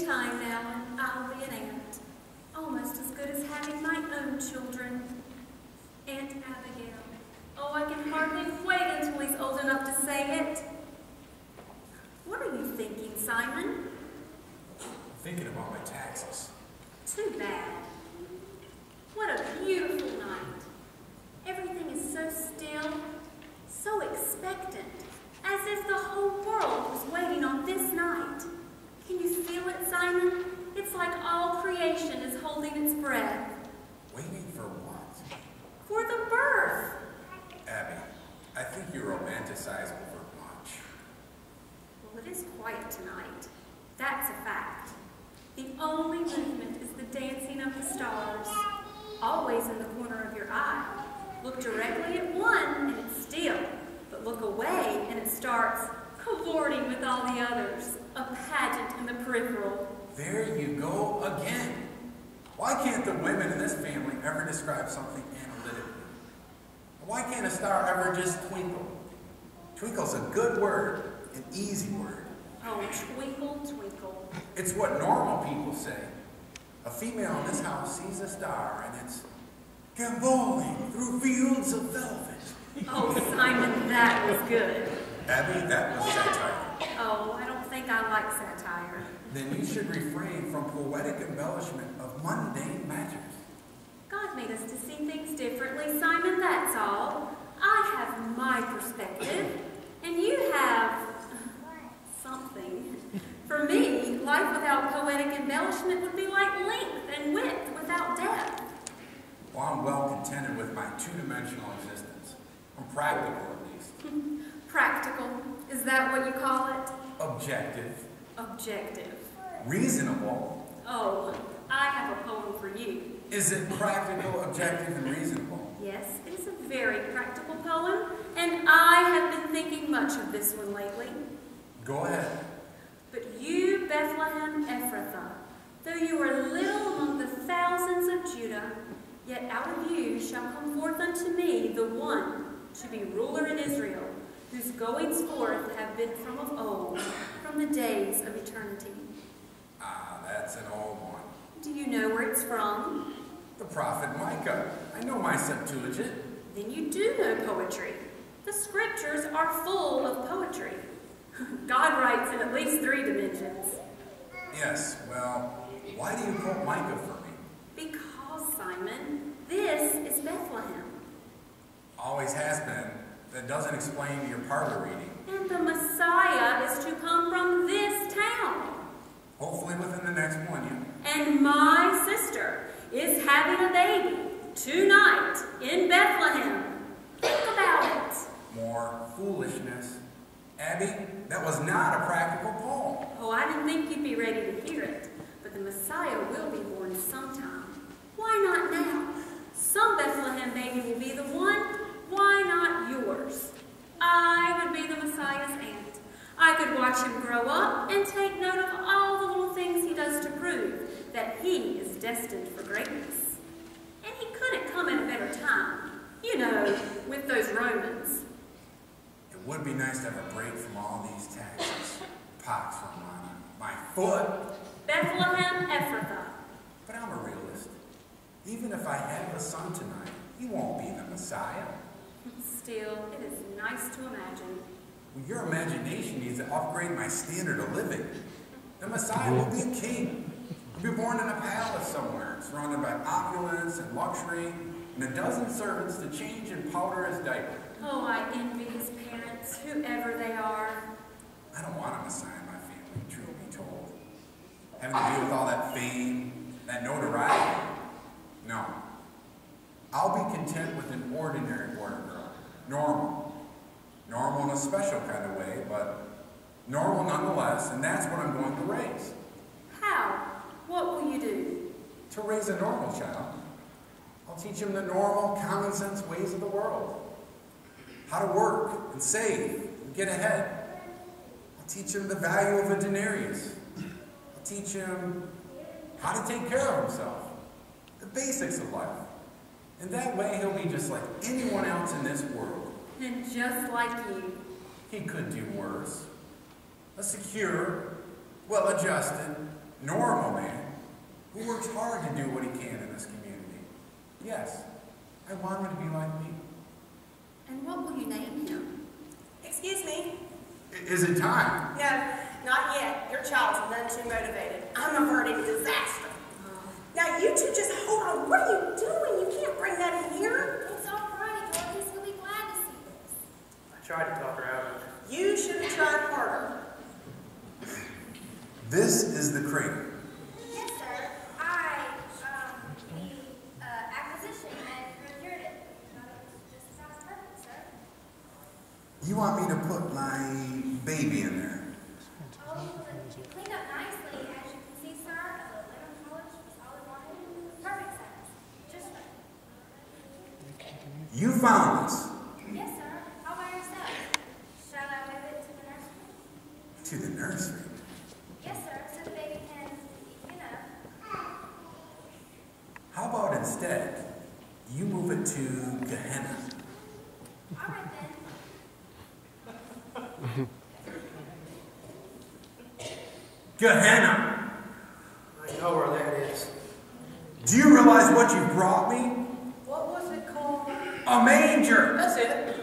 time now and I'll be an aunt. Almost as good as having my own children. Aunt Abigail. Oh, I can hardly wait until he's old enough to say it. What are you thinking, Simon? I'm thinking about my taxes. Too bad. What a beautiful night. Everything is so still, so expectant, as if the whole world was waiting on this night. Can you feel it, Simon? It's like all creation is holding its breath. Waiting for what? For the birth. Abby, I think you're romanticizing over much. Well, it is quiet tonight. That's a fact. The only movement is the dancing of the stars, always in the corner of your eye. Look directly at one and it's still, but look away and it starts cavorting with all the others, a pageant in the peripheral. There you go again. Why can't the women in this family ever describe something analytically? Why can't a star ever just twinkle? Twinkle's a good word, an easy word. Oh, twinkle, twinkle. It's what normal people say. A female in this house sees a star and it's gamboling through fields of velvet. Oh, Simon, that was good. Abby, that was satire. Oh, I don't think I like satire. Then you should refrain from poetic embellishment of mundane matters. God made us to see things differently, Simon, that's all. I have my perspective, and you have something. For me, life without poetic embellishment would be like length and width without depth. Well, I'm well contented with my two-dimensional existence. I'm practical, at least. Practical. Is that what you call it? Objective. Objective. Reasonable. Oh, I have a poem for you. Is it practical, objective, and reasonable? Yes, it is a very practical poem, and I have been thinking much of this one lately. Go ahead. But you, Bethlehem Ephrathah, though you are little among the thousands of Judah, yet out of you shall come forth unto me the one to be ruler in Israel, whose goings forth have been from of old, from the days of eternity. Ah, that's an old one. Do you know where it's from? The prophet Micah. I know my Septuagint. Then you do know poetry. The scriptures are full of poetry. God writes in at least 3 dimensions. Yes, well, why do you quote Micah for me? Because, Simon, this is Bethlehem. Always has been. That doesn't explain your parlor reading. And the Messiah is to come from this town. Hopefully within the next millennium. And my sister is having a baby tonight in Bethlehem. Think about it. More foolishness. Abby, that was not a practical poem. Oh, I didn't think you'd be ready to hear it. But the Messiah will be born sometime. Why not now? Some Bethlehem baby will be the one. Why not yours? I would be the Messiah's aunt. I could watch him grow up and take note of all the little things he does to prove that he is destined for greatness. And he couldn't come at a better time, you know, with those Romans. It would be nice to have a break from all these taxes. Pox from my foot. Bethlehem Ephrathah. But I'm a realist. Even if I have a son tonight, he won't be the Messiah. Still, it is nice to imagine. Well, your imagination needs to upgrade my standard of living. The Messiah will be a king. He'll be born in a palace somewhere, surrounded by opulence and luxury, and a dozen servants to change and powder his diaper. Oh, I envy his parents, whoever they are. I don't want a Messiah in my family, truth be told. Having to deal with all that fame, that notoriety. No. I'll be content with an ordinary border girl. Normal. Normal in a special kind of way, but normal nonetheless, and that's what I'm going to raise. How? What will you do? To raise a normal child, I'll teach him the normal, common sense ways of the world. How to work and save and get ahead. I'll teach him the value of a denarius. I'll teach him how to take care of himself. The basics of life. And that way he'll be just like anyone else in this world. And just like you. He could do worse. A secure, well-adjusted, normal man who works hard to do what he can in this community. Yes, I want him to be like me. And what will you name him? Excuse me? Is it time? No, not yet. Your child's none too motivated. I'm averting disaster. Now you two just hold on. What are you doing? You can't bring that in here. It's all right, Dorcas. He'll be glad to see this. I tried to talk her out of it. You should have tried harder. This is the crater. Yes, sir. The acquisition and procured it. Just sounds perfect, sir. You want me to put my baby in there? Oh, it cleaned up nicely, as you can see, sir. The linen polish was all it wanted. Perfect size. Just right. You found this. Yes, sir. All by yourself. Shall I move it to the nursery? To the nursery. Yes, sir. So the baby can, you know. How about instead, you move it to Gehenna? All right, then. Gehenna! I know where that is. Do you realize what you brought me? What was it called? A manger! That's it.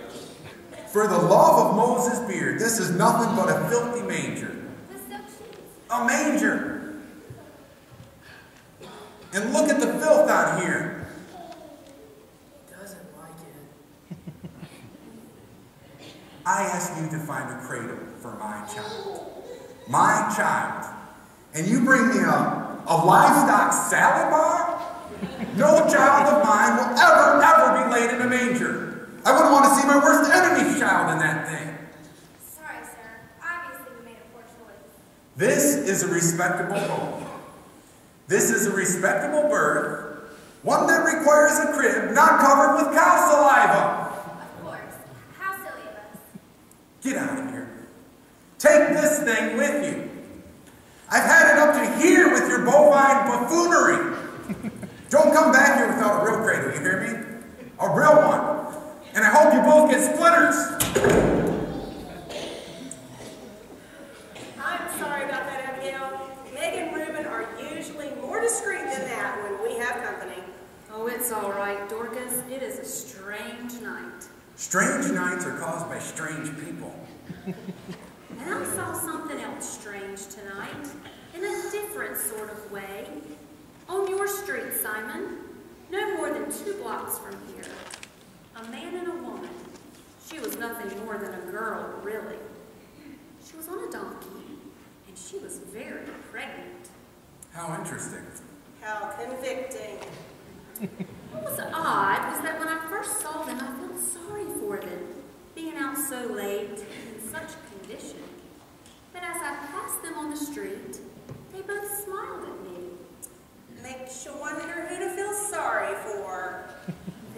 For the love of Moses' beard, this is nothing but a filthy manger. The silk shoes. A manger! And look at the filth on here. He doesn't like it. I asked you to find a cradle for my child. My child. And you bring me a livestock salad bar? No child of mine will ever be laid in a manger. I wouldn't want to see my worst enemy's child in that thing. Sorry, sir. Obviously, we made a poor choice. This is a respectable home. This is a respectable birth, one that requires a crib not covered with cow saliva. Of course. How silly of us. Get out of here. Take this thing with you. I've had it up to here with your bovine buffoonery. Don't come back here without a real cradle, you hear me? A real one. And I hope you both get splinters. I'm sorry about that, Abigail. Meg and Reuben are usually more discreet than that when we have company. Oh, it's all right, Dorcas. It is a strange night. Strange nights are caused by strange people. And I saw something else strange tonight, in a different sort of way. On your street, Simon, no more than 2 blocks from here. A man and a woman. She was nothing more than a girl, really. She was on a donkey, and she was very pregnant. How interesting. How convicting. What was odd was that when I first saw them, I felt sorry for them, being out so late in such condition. But as I passed them on the street, they both smiled at me. Makes you wonder who to feel sorry for.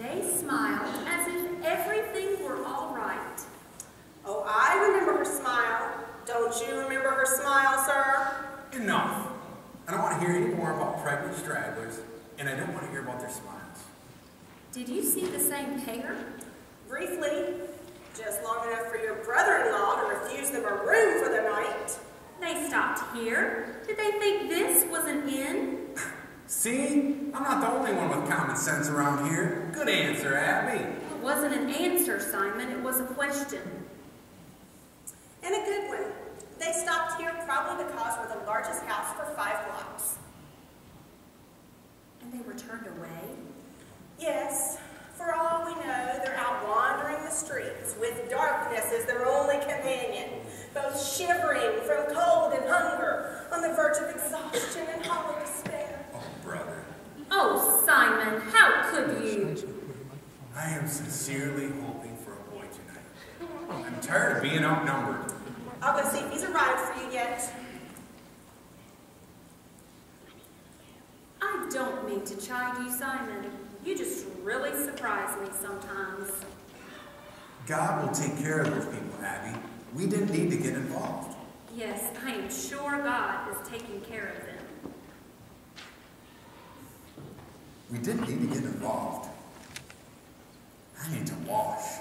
They smiled as if everything were all right. Oh, I remember her smile. Don't you remember her smile, sir? Enough. I don't want to hear any more about pregnant stragglers, and I don't want to hear about their smiles. Did you see the same pair? Briefly, just long enough for your brother-in-law to refuse them a room for the night. They stopped here. Did they think this was an inn? See? I'm not the only one with common sense around here. Good answer, Abby. It wasn't an answer, Simon. It was a question. And a good one. They stopped here probably because we're the largest house for 5 blocks. And they were turned away? Yes, for all we know, they're out wandering the streets with darkness as their only companion, both shivering from cold and hunger, on the verge of exhaustion and hollow despair. Oh, brother. Oh, Simon, how could you? I am sincerely hoping for a boy tonight. I'm tired of being outnumbered. I'll go see if he's arrived for you yet. I don't mean to chide you, Simon. You just really surprise me sometimes. God will take care of those people, Abby. We didn't need to get involved. Yes, I am sure God is taking care of them. We didn't need to get involved. I need to wash.